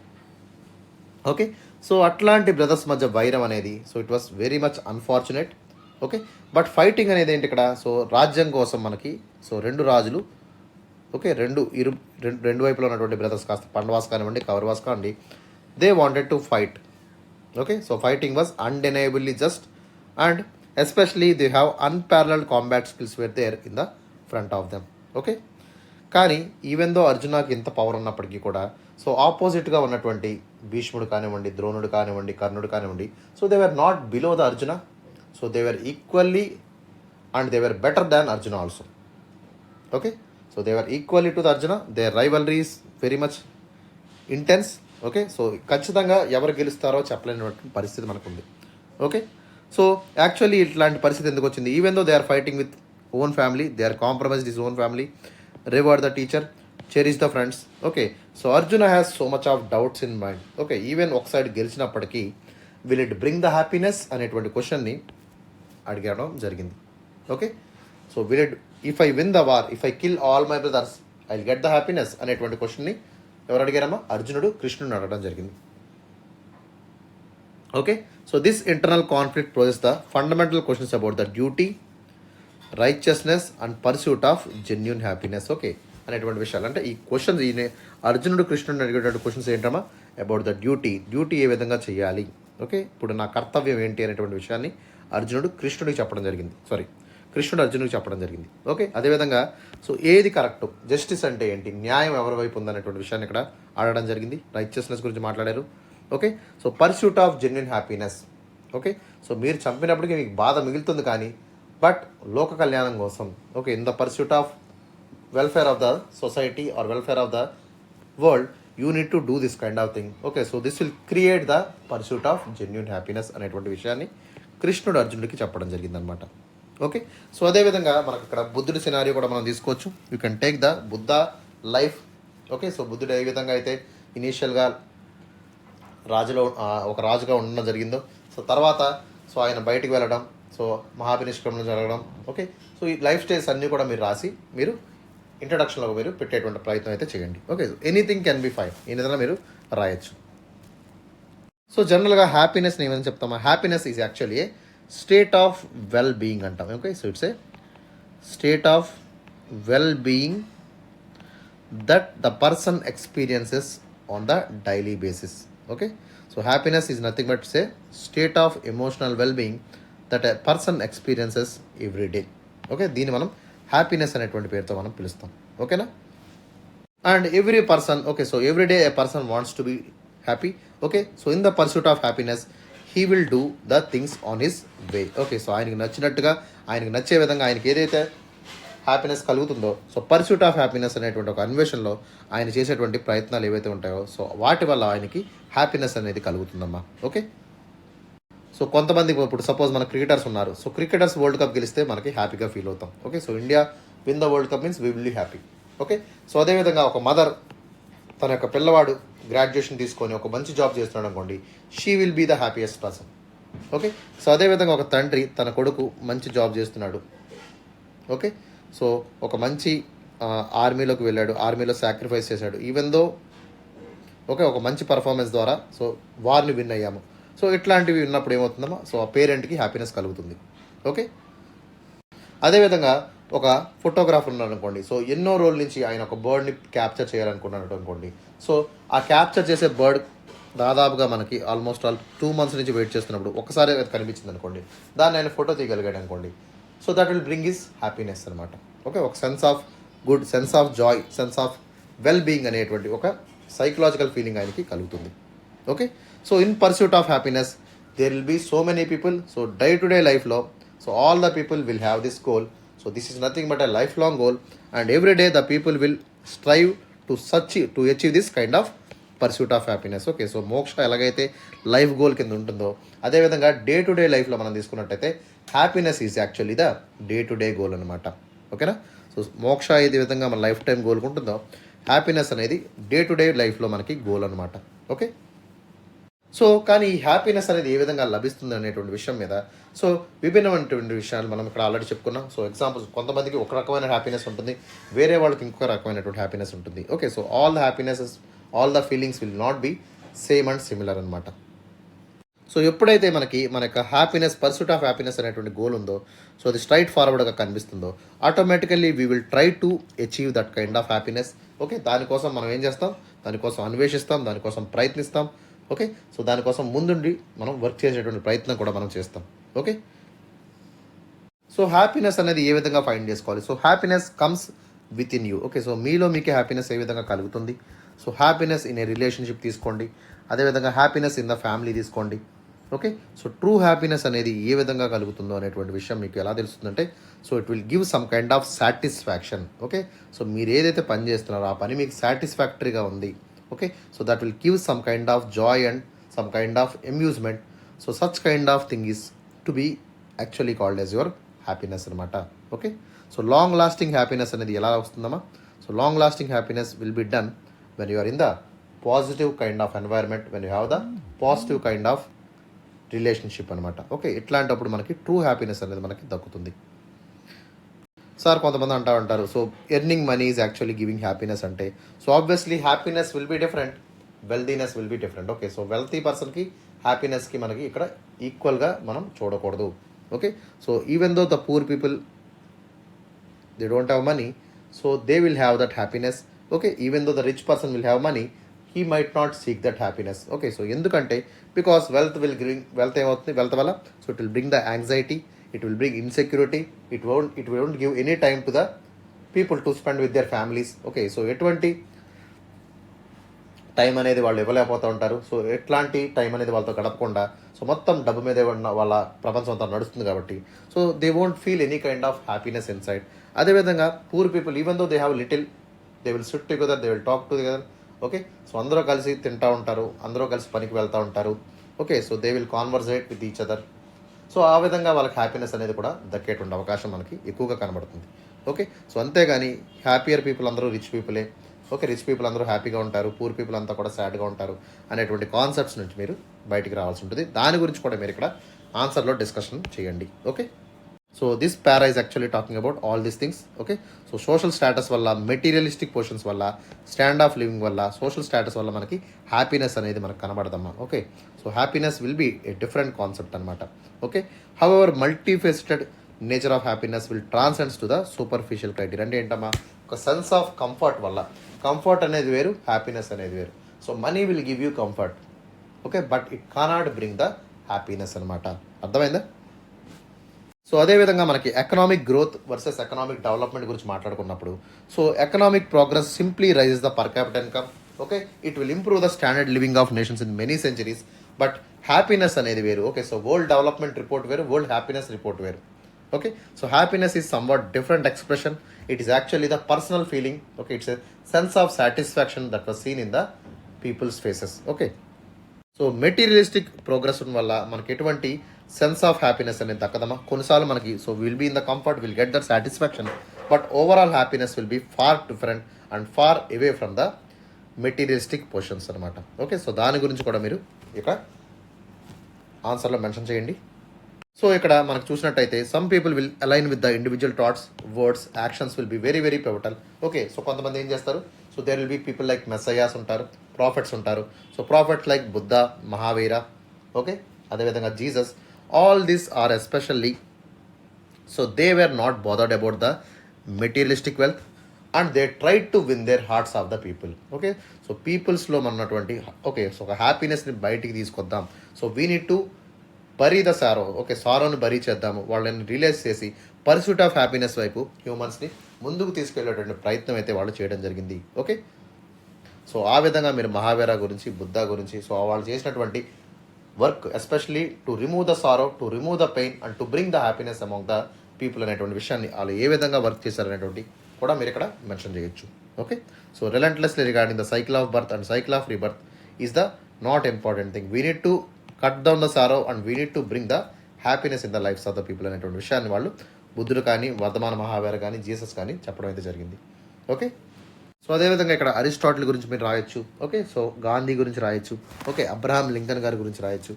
ఓకే, సో అట్లాంటి బ్రదర్స్ మధ్య వైరం అనేది so it was very much unfortunate. Okay, but fighting అనేది ఏంటి ఇక్కడ, సో రాజ్యం కోసం మనకి సో రెండు రాజులు, ఓకే, రెండు వైపులో ఉన్నటువంటి బ్రదర్స్ కాస్త పండవాస్ కానివ్వండి కౌరవాస్ కానివ్వండి, they wanted to fight. Okay, so fighting was undeniably just and especially they have unparalleled combat skills were there in the front of them. Okay, కానీ ఈవెన్ దో అర్జునాకి ఇంత పవర్ ఉన్నప్పటికీ కూడా సో ఆపోజిట్గా ఉన్నటువంటి భీష్ముడు కానివ్వండి, ద్రోణుడు కానివ్వండి, కర్ణుడు కానివ్వండి, so they were not below the Arjuna, so they were equally and they were better than Arjuna also. Okay, so they were equally to the Arjuna, their rivalry is very much intense. Okay, so ఖచ్చితంగా ఎవరు గెలుస్తారో చెప్పలేనటువంటి పరిస్థితి మనకుంది. ఓకే, సో యాక్చువల్లీ ఇట్లాంటి పరిస్థితి ఎందుకు వచ్చింది, even though they are fighting with own family, they are compromised his own family, reward the teacher, cherish the friends. Okay, so Arjuna has so much of doubts in mind. Okay, even ఒక సైడ్ గెలిచినప్పటికీ will it bring the happiness అనేటువంటి క్వశ్చన్ని అడిగడం జరిగింది. Okay, so will it if I win the war, if I kill all my brothers I will get the happiness అనేటువంటి క్వశ్చన్ని ఎవరు అడిగారమ్మా, అర్జునుడు కృష్ణుడిని అడగడం జరిగింది. Okay, so this internal conflict probes the fundamental questions about the duty, righteousness and pursuit of genuine happiness. Okay, అనేటువంటి విషయాలు అంటే ఈ క్వశ్చన్స్ ఈ అర్జునుడు కృష్ణుడిని అడిగేటువంటి క్వశ్చన్స్ ఏంటమ్మా, అబౌట్ ద డ్యూటీ ఏ విధంగా చేయాలి, ఓకే, ఇప్పుడు నా కర్తవ్యం ఏంటి అనేటువంటి విషయాన్ని అర్జునుడు కృష్ణుడికి చెప్పడం జరిగింది. కృష్ణుడు అర్జునుడికి చెప్పడం జరిగింది. ఓకే, అదేవిధంగా సో ఏది కరెక్ట్, జస్టిస్ అంటే ఏంటి, న్యాయం ఎవరి వైపు ఉందనేటువంటి విషయాన్ని ఇక్కడ ఆడడం జరిగింది. రైచియస్నెస్ గురించి మాట్లాడారు. Okay, so pursuit of genuine happiness. Okay, so మీరు చంపినప్పటికీ మీకు బాధ మిగులుతుంది కానీ బట్ లోక కళ్యాణం కోసం, okay, in the pursuit of welfare of the society or welfare of the world, you need to do this kind of thing. Okay, so this will create the pursuit of genuine happiness అనేటువంటి విషయాన్ని కృష్ణుడు అర్జునుడికి చెప్పడం జరిగిందనమాట. ఓకే, సో అదేవిధంగా మనకు ఇక్కడ బుద్ధుడి సినారియో కూడా మనం తీసుకోవచ్చు. You can take the Buddha life. Okay, so బుద్ధుడు ఏ విధంగా అయితే ఇనీషియల్గా ఒక రాజుగా ఉండడం జరిగిందో, సో తర్వాత సో ఆయన బయటికి వెళ్ళడం, సో మహాభినిష్క్రమణ జరగడం. ఓకే, సో ఈ లైఫ్ స్టైల్స్ అన్నీ కూడా మీరు రాసి మీరు ఇంట్రడక్షన్లో మీరు పెట్టేటువంటి ప్రయత్నం అయితే చేయండి. Okay, anything can be fine, ఈ విధంగా మీరు రాయొచ్చు. సో జనరల్గా హ్యాపీనెస్ని ఏమైనా చెప్తామా? Happiness is actually a state of well being అంటాం. Okay, so it's a state of well being that the person experiences on the daily basis. Okay, so happiness is nothing but say state of emotional well being that a person experiences every day. Okay, దీన్ని మనం హ్యాపీనెస్ అనేటువంటి పేరుతో మనం పిలుస్తాం. ఓకేనా? And every person, okay, so every day a person wants to be happy. Okay, so in the pursuit of happiness he will do the things on his way. Okay, so ఆయనకి నచ్చినట్టుగా, ఆయనకి నచ్చే విధంగా, ఆయనకి ఏదైతే హ్యాపీనెస్ కలుగుతుందో, సో పర్సూట్ ఆఫ్ హ్యాపీనెస్ అనేటువంటి ఒక అన్వేషణలో ఆయన చేసేటువంటి ప్రయత్నాలు ఏవైతే ఉంటాయో, సో వాటి వల్ల ఆయనకి హ్యాపీనెస్ అనేది కలుగుతుందమ్మా. ఓకే, సో కొంతమంది ఇప్పుడు సపోజ్ మన క్రికెటర్స్ ఉన్నారు. సో క్రికెటర్స్ వరల్డ్ కప్ గెలిస్తే మనకి హ్యాపీగా ఫీల్ అవుతాం. Okay, so India win the world cup means we will be happy. Okay, so అదేవిధంగా ఒక మదర్ తన యొక్క పిల్లవాడు గ్రాడ్యుయేషన్ తీసుకొని ఒక మంచి జాబ్ చేస్తున్నాడు అనుకోండి, she will be the happiest person. Okay, so అదేవిధంగా ఒక తండ్రి తన కొడుకు మంచి జాబ్ చేస్తున్నాడు. ఓకే, సో ఒక మంచి ఆర్మీలోకి వెళ్ళాడు, ఆర్మీలో సాక్రిఫైస్ చేశాడు, ఈవెన్ దో ఓకే ఒక మంచి పర్ఫార్మెన్స్ ద్వారా సో వార్ని విన్ అయ్యాము. సో ఇట్లాంటివి ఉన్నప్పుడు ఏమవుతుందమ్మా, సో ఆ పేరెంట్కి హ్యాపీనెస్ కలుగుతుంది. ఓకే, అదేవిధంగా ఒక ఫోటోగ్రాఫర్ ఉన్నాడు అనుకోండి. సో ఎన్నో రోజుల నుంచి ఆయన ఒక బర్డ్ని క్యాప్చర్ చేయాలనుకున్నాడు అనుకోండి. సో ఆ క్యాప్చర్ చేసే బర్డ్ దాదాపుగా మనకి ఆల్మోస్ట్ 2 months నుంచి వెయిట్ చేస్తున్నప్పుడు ఒకసారి అది కనిపించింది అనుకోండి, దాన్ని ఆయన ఫోటో తీయగలిగాడు అనుకోండి. So that will bring his happiness అనమాట. ఓకే, ఒక sense of good, sense of joy, sense of well being అనేటువంటి ఒక సైకలాజికల్ ఫీలింగ్ ఆయనకి కలుగుతుంది. Okay, so in pursuit of happiness there will be so many people. So day to day లైఫ్లో so all the people will have this goal. So this is nothing but a life long goal and every day the people will strive to achieve this kind of pursuit of happiness. Okay, so మోక్ష ఎలాగైతే లైఫ్ గోల్ కింద ఉంటుందో, అదేవిధంగా డే టు డే లైఫ్లో మనం తీసుకున్నట్టయితే happiness is actually the day to day goal అనమాట. ఓకేనా? సో మోక్ష ఏది విధంగా మన లైఫ్ టైం గోల్ ఉంటుందో, హ్యాపీనెస్ అనేది డే టు డే లైఫ్లో మనకి గోల్ అనమాట. ఓకే, సో కానీ ఈ హ్యాపీనెస్ అనేది ఏ విధంగా లభిస్తుంది అనేటువంటి విషయం మీద సో విభిన్నమైనటువంటి విషయాలు మనం ఇక్కడ ఆల్రెడీ చెప్పుకున్నాం. సో ఎగ్జాంపుల్స్, కొంతమందికి ఒక రకమైన హ్యాపీనెస్ ఉంటుంది, వేరే వాళ్ళకి ఇంకొక రకమైనటువంటి హ్యాపీనెస్ ఉంటుంది. Okay, so all the happinesses, all the feelings will not be same and similar అనమాట. సో ఎప్పుడైతే మన యొక్క హ్యాపీనెస్, పర్సూట్ ఆఫ్ హ్యాపీనెస్ అనేటువంటి గోల్ ఉందో, సో అది స్ట్రైట్ ఫార్వర్డ్గా కనిపిస్తుందో, automatically we will try to achieve that kind of happiness. Okay, దానికోసం మనం ఏం చేస్తాం, దానికోసం అన్వేషిస్తాం, దానికోసం ప్రయత్నిస్తాం. ఓకే, సో దానికోసం ముందుండి మనం వర్క్ చేసేటువంటి ప్రయత్నం కూడా మనం చేస్తాం. ఓకే, సో హ్యాపీనెస్ అనేది ఏ విధంగా ఫైండ్ చేసుకోవాలి? So happiness comes with in you. Okay, so మీకే హ్యాపీనెస్ ఏ విధంగా కలుగుతుంది? So happiness in a relationship తీసుకోండి, అదేవిధంగా హ్యాపీనెస్ ఇన్ ద ఫ్యామిలీ తీసుకోండి. ఓకే, సో ట్రూ హ్యాపీనెస్ అనేది ఏ విధంగా కలుగుతుందో అనేటువంటి విషయం మీకు ఎలా తెలుస్తుందంటే, so it will give some kind of satisfaction. Okay, so మీరు ఏదైతే పని చేస్తున్నారో ఆ పని మీకు సాటిస్ఫాక్టరీగా ఉంది. Okay, so that will give some kind of Joy and some kind of amusement. So such kind of thing is to be actually called as your happiness అనమాట. Okay, so long lasting happiness అనేది ఎలా వస్తుందమ్మా? So long lasting happiness will be done when you are in the positive kind of environment, when you have the positive kind of relationship అనమాట. ఓకే, ఇట్లాంటప్పుడు మనకి ట్రూ హ్యాపీనెస్ అనేది మనకి దక్కుతుంది. సార్ కొంతమంది ఉంటారు, so earning money is actually giving happiness అంటే, so obviously happiness will be different, wealthiness will be different. Okay, so wealthy పర్సన్కి హ్యాపీనెస్కి మనకి ఇక్కడ ఈక్వల్గా మనం చూడకూడదు. Okay, so even though the poor people they don't have money, so they will have that happiness. Okay, even though the rich person will have money, he might not seek that happiness. Okay, so ఎందుకంటే బికాస్ వెల్త్ ఏమవుతుంది, వెల్త్ వల్ల so it will bring the anxiety, it will bring insecurity, it won't give any time to the people to spend with their families. Okay, so ఎటువంటి టైం అనేది వాళ్ళు ఇవ్వలేకపోతూ ఉంటారు. సో ఎట్లాంటి టైం అనేది వాళ్ళతో గడపకుండా సో మొత్తం డబ్బు మీదే ఉన్న వాళ్ళ ప్రపంచం అంతా నడుస్తుంది కాబట్టి so they won't feel any kind of happiness inside. అదేవిధంగా poor people even though they have little, they will sit together, they will talk together. Okay, so అందరూ కలిసి తింటూ ఉంటారు, అందరూ కలిసి పనికి వెళ్తూ ఉంటారు. Okay, so they will conversate with each other. So ఆ విధంగా వాళ్ళకి హ్యాపీనెస్ అనేది కూడా దక్కేటువంటి అవకాశం మనకి ఎక్కువగా కనబడుతుంది. ఓకే, సో అంతేగాని హ్యాపీయర్ పీపుల్ అందరూ రిచ్ పీపులే, ఓకే రిచ్ పీపుల్ అందరూ హ్యాపీగా ఉంటారు, పూర్ పీపుల్ అంతా కూడా సాడ్గా ఉంటారు అనేటువంటి కాన్సెప్ట్స్ నుంచి మీరు బయటికి రావాల్సి ఉంటుంది. దాని గురించి కూడా మీరు ఇక్కడ ఆన్సర్లో డిస్కషన్ చేయండి. Okay, so this para is actually talking about all these things. Okay, so social status వల్ల, మెటీరియలిస్టిక్ పొజిషన్స్ వల్ల, స్టాండ్ ఆఫ్ లివింగ్ వల్ల, సోషల్ స్టేటస్ వల్ల మనకి హ్యాపీనెస్ అనేది మనకు కనబడదమ్మా. Okay, so happiness will be a different concept అనమాట. Okay, however multifaceted nature of happiness will transcends to the superficial criteria. అంటే ఏంటమ్మా, ఒక సెన్స్ ఆఫ్ కంఫర్ట్ వల్ల, కంఫర్ట్ అనేది వేరు, హ్యాపీనెస్ అనేది వేరు. So money will give you comfort, okay, but it cannot bring the happiness అనమాట. అర్థమైందా? సో అదేవిధంగా మనకి economic growth versus economic development గురించి మాట్లాడుకున్నప్పుడు so economic progress simply raises the per capita income. Okay, it will improve the standard living of nations in many centuries. But happiness అనేది వేరు. Okay, so world development report వేరు, వరల్డ్ హ్యాపీనెస్ రిపోర్ట్ వేరు. Okay, so happiness is somewhat different expression. It is actually the personal feeling. Okay, it's a sense of satisfaction that was seen in the people's faces. Okay, so materialistic progress వల్ల మనకి ఎటువంటి సెన్స్ ఆఫ్ హ్యాపీనెస్ అనేది దక్కదమ్మా. కొన్నిసార్లు మనకి so will be in the comfort, will get that satisfaction, but overall happiness will be far different and far away from the materialistic positions అనమాట. ఓకే, సో దాని గురించి కూడా మీరు ఇక్కడ ఆన్సర్లో మెన్షన్ చేయండి. సో ఇక్కడ మనకు చూసినట్టయితే some people will align with the individual thoughts, words, actions will be very very pivotal. Okay, so కొంతమంది ఏం చేస్తారు, so there will be people like messiahs ఉంటారు, ప్రాఫిట్స్ ఉంటారు. So prophets like Buddha, Mahavira, okay, అదేవిధంగా Jesus, all these are especially so they were not bothered about the materialistic wealth and they try to win their hearts of the people. Okay, so పీపుల్స్లో ఉన్నటువంటి ఓకే సో ఒక హ్యాపీనెస్ని బయటికి తీసుకొద్దాం. So we need to bury the sorrow. Okay, సారోని బరీ చేద్దాము, వాళ్ళని రిలీజ్ చేసి పర్సూట్ ఆఫ్ హ్యాపీనెస్ వైపు హ్యూమన్స్ని ముందుకు తీసుకెళ్లేటువంటి ప్రయత్నం అయితే వాళ్ళు చేయడం జరిగింది. ఓకే, సో ఆ విధంగా మీరు మహావీర గురించి, బుద్ధ గురించి సో వాళ్ళు చేసినటువంటి work especially to remove the sorrow, to remove the pain and to bring the happiness among the people అనేటువంటి విషయాన్ని వాళ్ళు ఏ విధంగా వర్క్ చేశారనేటువంటి కూడా మీరు ఇక్కడ మెన్షన్ చేయొచ్చు. Okay, so relentlessly regarding the cycle of birth and cycle of rebirth is the not important thing. We need to cut down the sorrow and we need to bring the happiness in the lives of the people అనేటువంటి విషయాన్ని వాళ్ళు బుద్ధుడు కానీ, వర్ధమాన మహావీర కానీ, జీసస్ కానీ చెప్పడం అయితే జరిగింది. ఓకే, సో అదేవిధంగా ఇక్కడ అరిస్టాటిల్ గురించి మీరు రాయొచ్చు. ఓకే, సో గాంధీ గురించి రాయొచ్చు. ఓకే, అబ్రహాం లింకన్ గారి గురించి రాయొచ్చు.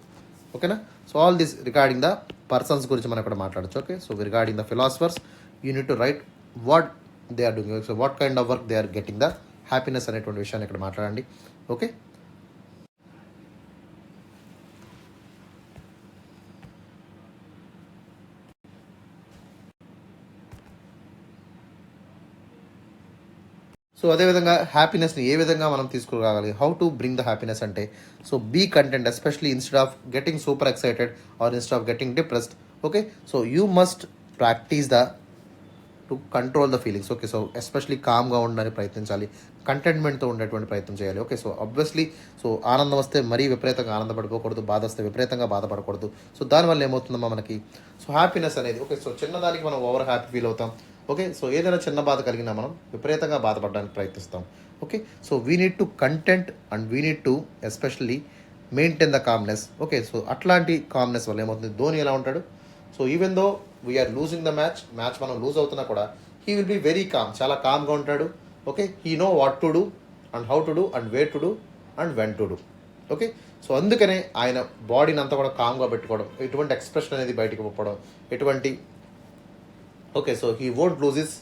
ఓకేనా, so all this regarding the persons గురించి మనం ఇక్కడ మాట్లాడచ్చు. Okay, so regarding the philosophers you need to write what they are doing, so what kind of work they are getting the happiness అనేటువంటి విషయాన్ని ఇక్కడ మాట్లాడండి. ఓకే, సో అదేవిధంగా హ్యాపీనెస్ని ఏ విధంగా మనం తీసుకురావాలి, how to bring the happiness అంటే so be content especially instead of getting super excited or instead of getting depressed. Okay, so you must practise the to control the feelings. Okay, so especially కామ్గా ఉండడానికి ప్రయత్నించాలి, కంటెంట్మెంట్తో ఉండేటువంటి ప్రయత్నం చేయాలి. ఓకే, సో ఆబ్వియస్లీ సో ఆనందం వస్తే మరీ విపరీతంగా ఆనందపడిపోకూడదు, బాధ వస్తే విపరీతంగా బాధపడకూడదు. సో దానివల్ల ఏమవుతుందమ్మా మనకి సో హ్యాపీనెస్ అనేది ఓకే సో చిన్నదానికి మనం ఓవర్ హ్యాపీ ఫీల్ అవుతాం. ఓకే, సో ఏదైనా చిన్న బాధ కలిగినా మనం విపరీతంగా బాధపడడానికి ప్రయత్నిస్తాం. Okay, so we need to content and we need to especially maintain the calmness. Okay, so అట్లాంటి కామ్నెస్ వల్ల ఏమవుతుంది, ధోని ఎలా ఉంటాడు, so even though we're losing the match మనం లూజ్ అవుతున్నా కూడా he will be very calm, చాలా కామ్గా ఉంటాడు. Okay, he know what to do and how to do and where to do and when to do. Okay, so అందుకనే ఆయన బాడీని అంతా కూడా కామ్గా పెట్టుకోవడం, ఎటువంటి ఎక్స్ప్రెషన్ అనేది బయటకు పోవడం, ఎటువంటి okay so he won't lose his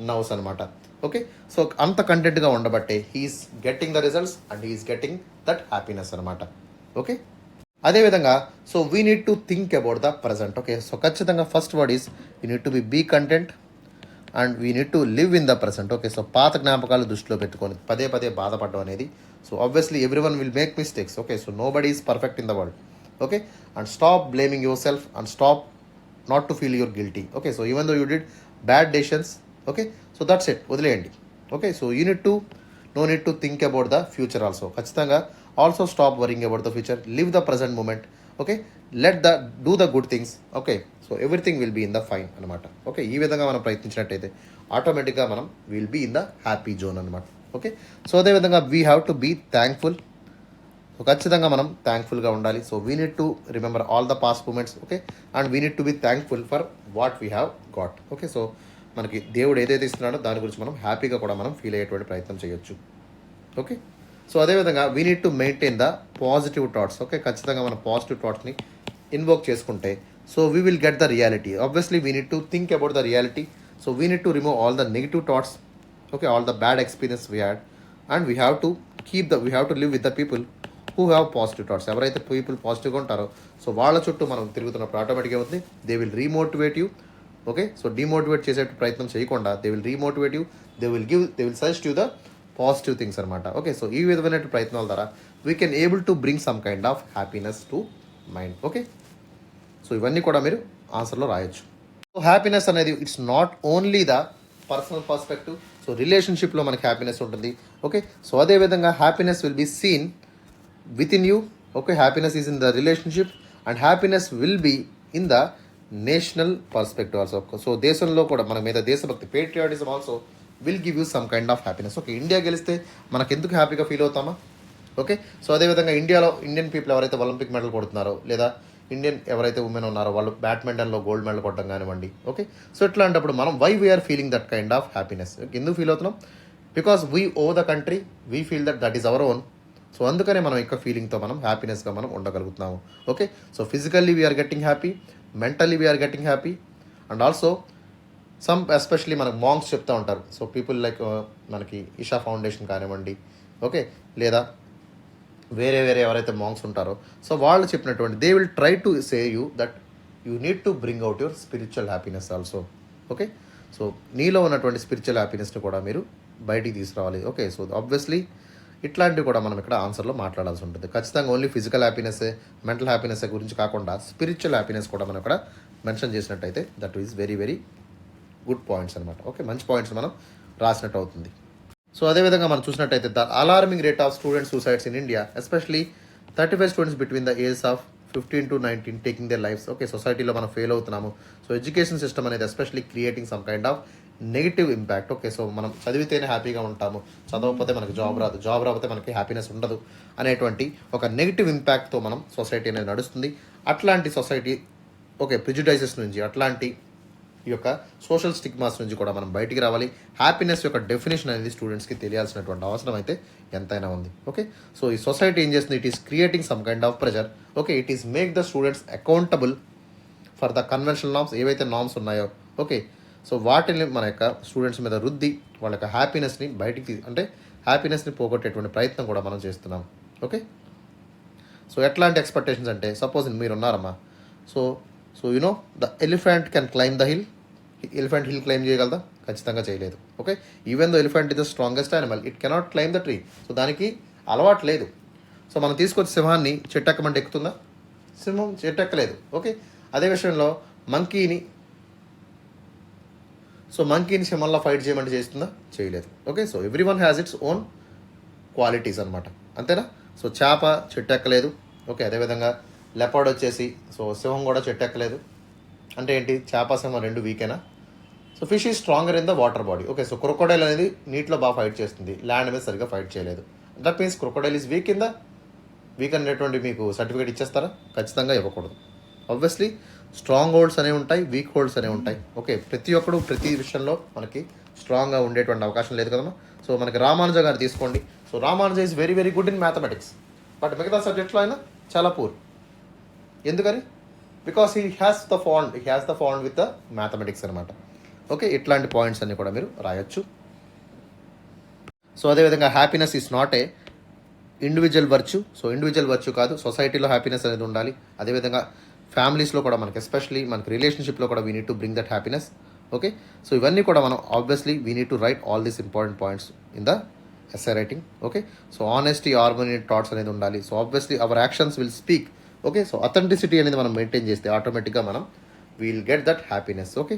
nerves అనమాట. ఓకే, సో అంత కంటెంట్గా ఉండబట్టే he is getting the results and he is getting that happiness అనమాట. ఓకే, అదేవిధంగా so we need to think about the present. Okay, so ఖచ్చితంగా first word is we need to be content and we need to live in the present. Okay, so పాత జ్ఞాపకాలు దృష్టిలో పెట్టుకొని పదే పదే బాధపడడం అనేది so obviously every one will make mistakes. Okay, so nobody is perfect in the world. Okay, and stop blaming yourself and stop not to feel your guilty. Okay, so even though you did bad decisions, okay so that's it, వదిలేయండి. Okay, so you need to no need to think about the future also. ఖచ్చితంగా also stop worrying about the future, live the present moment. Okay, let the do the good things. Okay, so everything will be in the fine అనమాట. ఓకే, ఈ విధంగా మనం ప్రయత్నించినట్టయితే ఆటోమేటిక్గా మనం will be in the happy zone అనమాట. ఓకే, సో అదేవిధంగా we have to be thankful. So ఖచ్చితంగా మనం థ్యాంక్ఫుల్గా ఉండాలి. So we need to remember all the past moments. Okay, and we need to be thankful for what we have got. Okay, so మనకి దేవుడు ఏదైతే ఇస్తున్నాడో దాని గురించి మనం హ్యాపీగా కూడా మనం ఫీల్ అయ్యేటువంటి ప్రయత్నం చేయొచ్చు. ఓకే, సో అదేవిధంగా we need to maintain the positive thoughts. Okay, ఖచ్చితంగా మనం పాజిటివ్ థాట్స్ని ఇన్వోక్ చేసుకుంటే so we will get the reality. Obviously we need to think about the reality. So we need to remove all the negative thoughts. Okay, all the bad experience we had, and we have to we have to live with the people who have positive thoughts. ఎవరైతే పీపుల్ పాజిటివ్గా ఉంటారో సో వాళ్ళ చుట్టూ మనం తిరుగుతున్నప్పుడు ఆటోమేటిక్గా అవుతుంది they will remotivate you. Okay, so demotivate చేసే ప్రయత్నం చేయకుండా they will remotivate you, they will suggest you the positive things అనమాట. ఓకే, సో ఈ విధమైన ప్రయత్నాల ద్వారా we can able to bring some kind of happiness to mind. Okay, so ఇవన్నీ కూడా మీరు ఆన్సర్లో రాయొచ్చు. సో హ్యాపీనెస్ అనేది it's not only the personal perspective. So రిలేషన్షిప్లో మనకి హ్యాపీనెస్ ఉంటుంది. ఓకే, సో అదేవిధంగా happiness will be seen with in you. Okay, happiness is in the relationship and happiness will be in the national perspective also. So దేశంలో కూడా మన మీద దేశభక్తి, patriotism also will give you some kind of happiness. Okay, India గెలిస్తే మనకు ఎందుకు హ్యాపీగా ఫీల్ అవుతామా? ఓకే, సో అదేవిధంగా ఇండియన్ పీపుల్ ఎవరైతే ఒలింపిక్ మెడల్ కొడుతున్నారో, లేదా ఇండియన్ ఎవరైతే ఉమెన్ ఉన్నారో వాళ్ళు బ్యాడ్మింటన్లో గోల్డ్ మెడల్ కొట్టడం కానివ్వండి. ఓకే, సో ఇట్లాంటప్పుడు మనం why we are feeling that kind of happiness? ఎందుకు ఫీల్ అవుతున్నాం? Because we own the country, we feel that is our own. So అందుకనే మనం యొక్క ఫీలింగ్తో మనం హ్యాపీనెస్గా మనం ఉండగలుగుతున్నాము. Okay, so physically we are getting happy, mentally we are getting happy, and also some especially మనకు మాంగ్స్ చెప్తూ ఉంటారు. సో పీపుల్ లైక్ మనకి ఇషా ఫౌండేషన్ కానివ్వండి. ఓకే, లేదా వేరే ఎవరైతే మాంగ్స్ ఉంటారో సో వాళ్ళు చెప్పినటువంటి they will try to say you that you need to bring out your spiritual happiness also. Okay, so నీలో ఉన్నటువంటి స్పిరిచువల్ హ్యాపీనెస్ని కూడా మీరు బయటికి తీసుకురావాలి. ఓకే, సో ఆబ్వియస్లీ ఇట్లాంటివి కూడా మనం ఇక్కడ ఆన్సర్లో మాట్లాడాల్సి ఉంటుంది. ఖచ్చితంగా only physical happiness, mental happiness గురించి కాకుండా స్పిరిచువల్ హ్యాపీనెస్ కూడా మనం ఇక్కడ మెన్షన్ చేసినట్టయితే that is very very good points అనమాట. ఓకే, మంచి పాయింట్స్ మనం రాసినట్టు అవుతుంది. సో అదేవిధంగా మనం చూసినట్టయితే the alarming rate of student suicides in India, especially 35 students between the age of 15 to 19 taking there lifes. Okay, సొసైటీలో మనం ఫెయిల్ అవుతున్నాము. సో ఎడ్యుకేషన్ సిస్టమ్ అనేది especially creating some kind of negative impact. Okay, so మనం చదివితేనే హ్యాపీగా ఉంటాము, చదవకపోతే మనకి జాబ్ రాదు, జాబ్ రాకపోతే మనకి హ్యాపీనెస్ ఉండదు అనేటువంటి ఒక నెగిటివ్ ఇంపాక్ట్తో మనం సొసైటీ అనేది నడుస్తుంది. అట్లాంటి సొసైటీ ఓకే ప్రిజుడైజెస్ నుంచి, అట్లాంటి ఈ యొక్క సోషల్ స్టిగ్మాస్ నుంచి కూడా మనం బయటికి రావాలి. హ్యాపీనెస్ యొక్క డెఫినేషన్ అనేది స్టూడెంట్స్కి తెలియాల్సినటువంటి అవసరం అయితే ఎంతైనా ఉంది. ఓకే, సో ఈ సొసైటీ ఏం చేస్తుంది? It is creating some kind of pressure. Okay, it is make the students accountable for the conventional norms, ఏవైతే నామ్స్ ఉన్నాయో. ఓకే, సో వాటిని మన యొక్క స్టూడెంట్స్ మీద రుద్ది వాళ్ళ యొక్క హ్యాపీనెస్ని బయటికి అంటే హ్యాపీనెస్ని పోగొట్టేటువంటి ప్రయత్నం కూడా మనం చేస్తున్నాం. ఓకే, సో ఎట్లాంటి ఎక్స్పెక్టేషన్స్ అంటే సపోజ్ మీరు ఉన్నారమ్మా, so you know the elephant can claim the hill. Elephant hill claim చేయగలదా? ఖచ్చితంగా చేయలేదు. Okay, even the elephant is the strongest animal, it cannot claim the tree. So దానికి అలవాటు లేదు. సో మనం తీసుకొచ్చి సింహాన్ని చెట్టు ఎక్కమంటే ఎక్కుతుందా? సింహం చెట్టు ఎక్కలేదు. ఓకే, అదే విషయంలో మంకీని సింహంలో ఫైట్ చేయమంటే చేస్తుందా? చేయలేదు. Okay, so every one has its own qualities అనమాట, అంతేనా? సో చేప చెట్టు ఎక్కలేదు. ఓకే, అదేవిధంగా లెపర్డ్ వచ్చేసి సో సింహం కూడా చెట్టు ఎక్కలేదు. అంటే ఏంటి? చేప సింహం రెండు వీకేనా? So fish is stronger in the water body. Okay, so crocodile అనేది నీటిలో బాగా ఫైట్ చేస్తుంది, ల్యాండ్ మీద సరిగ్గా ఫైట్ చేయలేదు. That means crocodile is week అనేటువంటి మీకు సర్టిఫికేట్ ఇచ్చేస్తారా? ఖచ్చితంగా ఇవ్వకూడదు. ఆబ్వియస్లీ స్ట్రాంగ్ హోల్డ్స్ అనేవి ఉంటాయి, వీక్ హోల్డ్స్ అనేవి ఉంటాయి. ఓకే, ప్రతి విషయంలో మనకి స్ట్రాంగ్గా ఉండేటువంటి అవకాశం లేదు కదమ్మా. సో మనకి రామానుజ గారు తీసుకోండి. So Ramanuja is very very good in mathematics, but మిగతా సబ్జెక్ట్లో అయినా చాలా పూర్. ఎందుకని? Because he has the fond with the mathematics అనమాట. ఓకే, ఇట్లాంటి పాయింట్స్ అన్ని కూడా మీరు రాయొచ్చు. సో అదేవిధంగా happiness is not a individual virtue. So individual virtue కాదు, సొసైటీలో హ్యాపీనెస్ అనేది ఉండాలి. అదేవిధంగా ఫ్యామిలీస్లో కూడా మనకి ఎస్పెషలీ మనకి రిలేషన్షిప్లో కూడా we need to bring that happiness. Okay, so ఇవన్నీ కూడా మనం obviously we need to right all these important points in the essay writing. Okay, so honesty, harmony, thoughts అనేది ఉండాలి. So obviously hour actions will speak. Okay, so authenticity అనేది మనం మెయింటైన్ చేస్తే ఆటోమేటిక్గా మనం will get that happiness. Okay,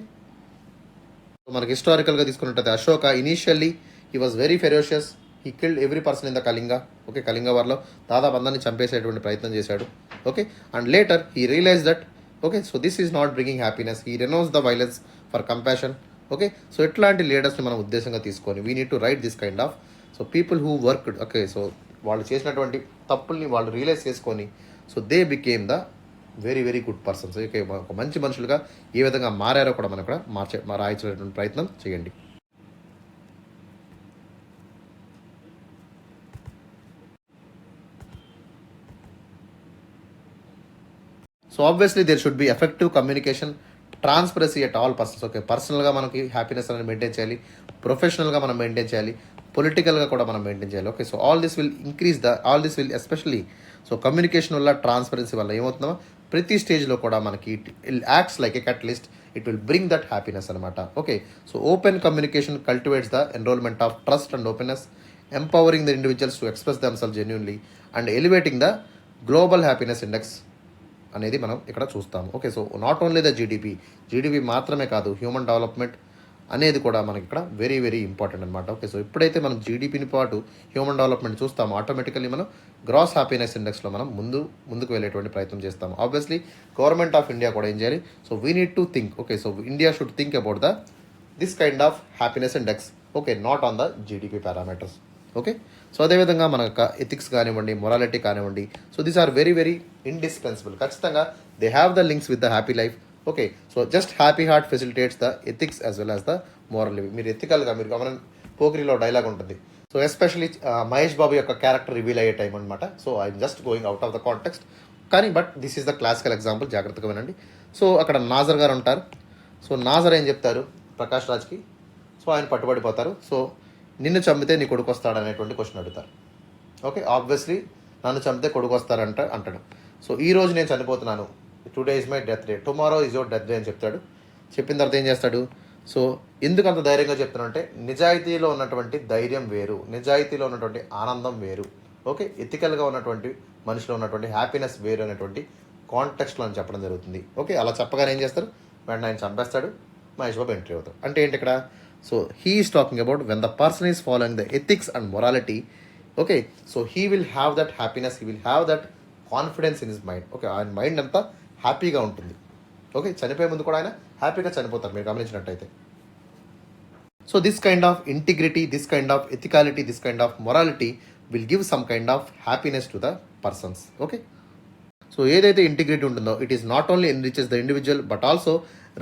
so మనకి హిస్టారికల్గా తీసుకున్నట్టయితే Ashoka initially he was very ferocious, he killed every person in the Kalinga. Okay, Kalinga వార్లో దాదాపు అందరినీ చంపేసేటువంటి ప్రయత్నం చేశాడు. Okay, and later he realize that okay so this is not bringing happiness, he renounce the violence for compassion. Okay, so ఇట్లాంటి లీడర్స్ని మనం ఉద్దేశంగా తీసుకొని we need to write this kind of so people who worked. Okay, so వాళ్ళు చేసినటువంటి తప్పుల్ని వాళ్ళు రియలైజ్ చేసుకొని so they became the very very good persons. Okay, ఒక మంచి మనుషులుగా ఏ విధంగా మారారో కూడా మనం ఇక్కడ రాయించేటువంటి ప్రయత్నం చేయండి. So obviously there should be effective communication, transparency at all persons. Okay, పర్సనల్గా మనకి హ్యాపీనెస్ అనేది మెయింటైన్ చేయాలి, ప్రొఫెషనల్గా మనం మెయింటైన్ చేయాలి, పొలిటికల్గా కూడా మనం మెయింటైన్ చేయాలి. Okay, so all this will especially so communication వల్ల, ట్రాన్స్పరెన్సీ వల్ల ఏమవుతుందో ప్రతి స్టేజ్లో కూడా మనకి it acts like a catalyst, it will bring that happiness అనమాట. Okay, so open communication cultivates the enrolment of trust and openness, empowering the individuals to express themselves genuinely and elevating the global happiness index అనేది మనం ఇక్కడ చూస్తాము. Okay, so not only the GDP మాత్రమే కాదు, హ్యూమన్ డెవలప్మెంట్ అనేది కూడా మనకి ఇక్కడ వెరీ వెరీ ఇంపార్టెంట్ అనమాట. ఓకే, సో ఎప్పుడైతే మనం జీడిపిని పాటు హ్యూమన్ డెవలప్మెంట్ చూస్తామో ఆటోమేటికల్లీ మనం గ్రాస్ హ్యాపీనెస్ ఇండెక్స్లో మనం ముందుకు వెళ్ళేటువంటి ప్రయత్నం చేస్తాము. ఆబ్వియస్లీ గవర్నమెంట్ ఆఫ్ ఇండియా కూడా ఏం చేయాలి, so we need to think. Okay, so India should think about this kind of happiness index. Okay, not on the GDP parameters. Okay, so అదేవిధంగా మన ఎథిక్స్ కానివ్వండి, మొరాలిటీ కానివ్వండి, so these are very very indispensable. ఖచ్చితంగా they have the links with the happy life. Okay, so just happy heart facilitates the ethics as well as the moral living. మీరు ఎథికల్గా మీరు పోకిరిలో డైలాగ్ ఉంటుంది. సో ఎస్పెషలీ మహేష్ బాబు యొక్క క్యారెక్టర్ రివీల్ అయ్యే టైం అనమాట. So I'm just going out of the context, కానీ but this is the classical example, జాగ్రత్తగా వినండి. సో అక్కడ నాజర్ గారు ఉంటారు. సో నాజర్ ఏం చెప్తారు ప్రకాష్ రాజ్కి, సో ఆయన పట్టుబడిపోతారు. సో నిన్ను చంపితే నీ కొడుకు వస్తాడు అనేటువంటి క్వశ్చన్ అడుగుతారు. ఓకే, ఆబ్వియస్లీ నన్ను చంపితే కొడుకు వస్తారంట అంటాడు. సో ఈ రోజు నేను చనిపోతున్నాను, today is my death day, tomorrow is your death day అని చెప్తాడు. చెప్పిన తర్వాత ఏం చేస్తాడు, సో ఎందుకు అంత ధైర్యంగా చెప్తానంటే నిజాయితీలో ఉన్నటువంటి ధైర్యం వేరు, నిజాయితీలో ఉన్నటువంటి ఆనందం వేరు. ఓకే, ఎథికల్గా ఉన్నటువంటి మనిషిలో ఉన్నటువంటి హ్యాపీనెస్ వేరు అనేటువంటి కాంటెక్స్ట్లో అని చెప్పడం జరుగుతుంది. ఓకే, అలా చెప్పగానే ఏం చేస్తారు, వెంటనే ఆయన చంపేస్తాడు, మహేష్ బాబు ఎంట్రీ అవుతాడు. అంటే ఏంటి ఇక్కడ, so he is talking about when the person is following the ethics and morality. Okay, so he will have that happiness, he will have that confidence in his mind. Okay, ఆయన మైండ్ అంతా హ్యాపీగా ఉంటుంది. ఓకే, చనిపోయే ముందు కూడా ఆయన హ్యాపీగా చనిపోతారు మీరు గమనించినట్టయితే. So this kind of integrity, this kind of ethicality, this kind of morality will give some kind of happiness to the persons. Okay, so ఏదైతే ఇంటిగ్రిటీ ఉంటుందో it is not only enriches the individual but also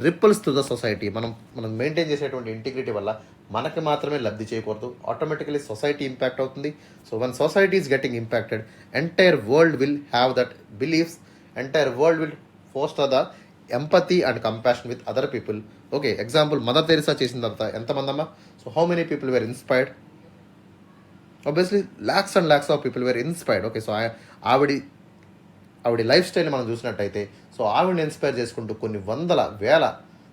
ripples to the society. మనం మెయింటైన్ చేసేటువంటి ఇంటిగ్రిటీ వల్ల మనకి మాత్రమే లబ్ధి చేయకూడదు, ఆటోమేటికలీ సొసైటీ ఇంపాక్ట్ అవుతుంది. So one society is getting impacted, entire world will have that beliefs, entire world will foster the empathy and compassion with other people. Okay, example mother Teresa చేసిన తర్వాత ఎంతమంది అమ్మా, so how many people were inspired, obviously lakhs and lakhs of people were inspired. Okay, so ఆవిడ లైఫ్ స్టైల్ని మనం చూసినట్టయితే సో ఆవిడని ఇన్స్పైర్ చేసుకుంటూ కొన్ని వందల వేల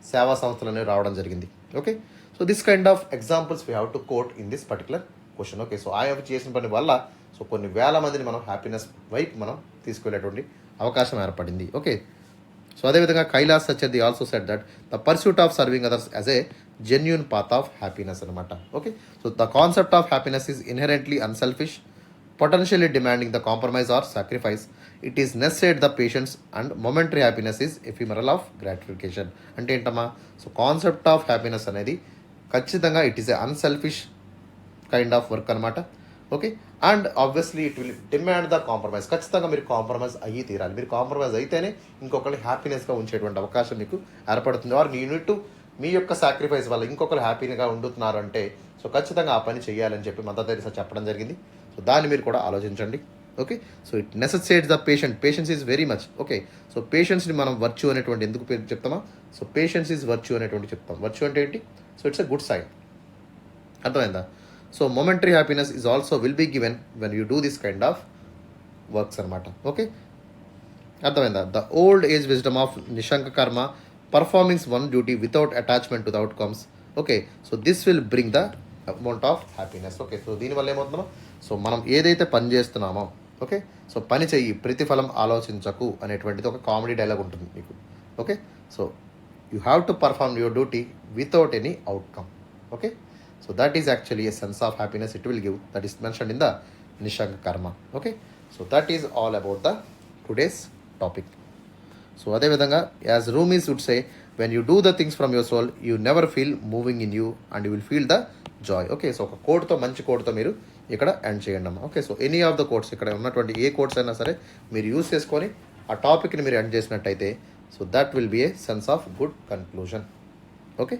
సేవా సంస్థలు రావడం జరిగింది. Okay, so this kind of examples we have to quote in this particular question. Okay, so ఆయన చేసిన పని వల్ల సో కొన్ని వేల మందిని మనం హ్యాపీనెస్ వైపు మనం తీసుకెళ్లేటువంటి అవకాశం ఏర్పడింది. ఓకే, సో అదేవిధంగా Kailash Satyarthi also said that the pursuit of serving others as a genuine path of happiness అనమాట. Okay, so the concept of happiness is inherently unselfish, potentially demanding the compromise or sacrifice. It is necessary the patience and momentary happiness is ephemeral of gratification. అంటే ఏంటమ్మా, సో కాన్సెప్ట్ ఆఫ్ హ్యాపీనెస్ అనేది ఖచ్చితంగా it is a unselfish kind of work అనమాట. Okay, and obviously it will demand the compromise. ఖచ్చితంగా మీరు కాంప్రమైజ్ అయ్యి తీరాలి. మీరు కాంప్రమైజ్ అయితేనే ఇంకొకరిని హ్యాపీనెస్గా ఉంచేటువంటి అవకాశం మీకు ఏర్పడుతుంది. ఆర్ యూనిట్ మీ యొక్క సాక్రిఫైస్ వల్ల ఇంకొకరు హ్యాపీగా ఉండుతున్నారు అంటే సో ఖచ్చితంగా ఆ పని చేయాలని చెప్పి మదర్ తెరిసా చెప్పడం జరిగింది. సో దాన్ని మీరు కూడా ఆలోచించండి. Okay, so it necessitates the patience is very much. Okay, so పేషెన్స్ని మనం వర్చ్యూ అనేటువంటి ఎందుకు పేరు చెప్తామా, సో పేషెన్స్ ఈజ్ వర్చ్యూ అనేటువంటి చెప్తాం. వర్చ్యూ అంటే ఏంటి, so it's a good sign, అర్థమైందా. So momentary happiness is also will be given when you do this kind of works అనమాట. ఓకే, అర్థమైందా. The old age wisdom of nishkama karma, performings one duty without attachment to the outcomes. Okay, so this will bring the amount of happiness. Okay, so దీనివల్ల ఏమవుతుందో సో మనం ఏదైతే పని చేస్తున్నామో ఓకే, సో పని చెయ్యి ప్రతిఫలం ఆలోచించకు అనేటువంటిది ఒక కామెడీ డైలాగ్ ఉంటుంది మీకు. Okay, so you have to perform your duty without any outcome. Okay, so that is actually a sense of happiness it will give, that is mention in the nishkama karma. Okay, so that is all about the today's topic. So అదేవిధంగా as Rumi's would say, when you do the things from your soul you never feel moving in you and you will feel the joy. Okay, so ఒక కోడ్తో, మంచి కోడ్తో మీరు ఇక్కడ ఎండ్ చేయండి అమ్మా. Okay, so any of the codes, ఇక్కడ ఉన్నటువంటి ఏ కోడ్స్ అయినా సరే మీరు యూస్ చేసుకొని ఆ టాపిక్ని మీరు ఎండ్ చేసినట్టయితే so that will B a sense of good conclusion. Okay,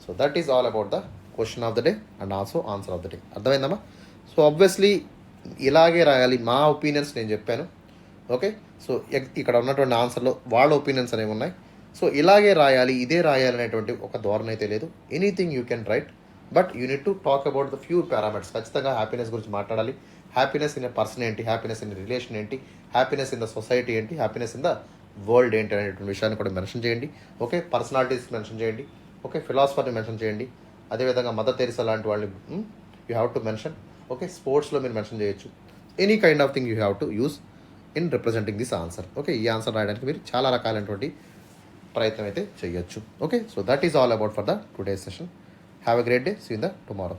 so that is all about the question of the day and also answer of the day. అర్థమైందమ్మా? సో ఆబ్వియస్లీ ఇలాగే రాయాలి, మా ఒపీనియన్స్ నేను చెప్పాను. ఓకే, సో ఇక్కడ ఉన్నటువంటి ఆన్సర్లో వాళ్ళ ఒపీనియన్స్ అనేవి ఉన్నాయి. సో ఇలాగే రాయాలి, ఇదే రాయాలి అనేటువంటి ఒక ధోరణి అయితే లేదు. Anything you can right, but you need to talk about the few parameters. ఖచ్చితంగా హ్యాపీనెస్ గురించి మాట్లాడాలి. హ్యాపీనెస్ ఇన్ ఎ పర్సన్ ఏంటి, హ్యాపీనెస్ ఇన్ రిలేషన్ ఏంటి, హ్యాపీనెస్ ఇన్ ద సొసైటీ ఏంటి, హ్యాపీనెస్ ఇన్ ద వరల్డ్ ఏంటి అనేటువంటి విషయాన్ని కూడా మెన్షన్ చేయండి. ఓకే, పర్సనాలిటీస్ మెన్షన్ చేయండి. ఓకే, ఫిలాసఫర్ని మెన్షన్ చేయండి. అదేవిధంగా మదర్ తెరిసా లాంటి వాళ్ళని you have to mention. Okay, స్పోర్ట్స్లో మీరు మెన్షన్ చేయొచ్చు. Any kind of thing you have to use in representing this answer. Okay, ఈ ఆన్సర్ రాయడానికి మీరు చాలా రకాలైనటువంటి ప్రయత్నం అయితే చేయొచ్చు. Okay, so that is all about for the today session. Have a great day. See in the tomorrow.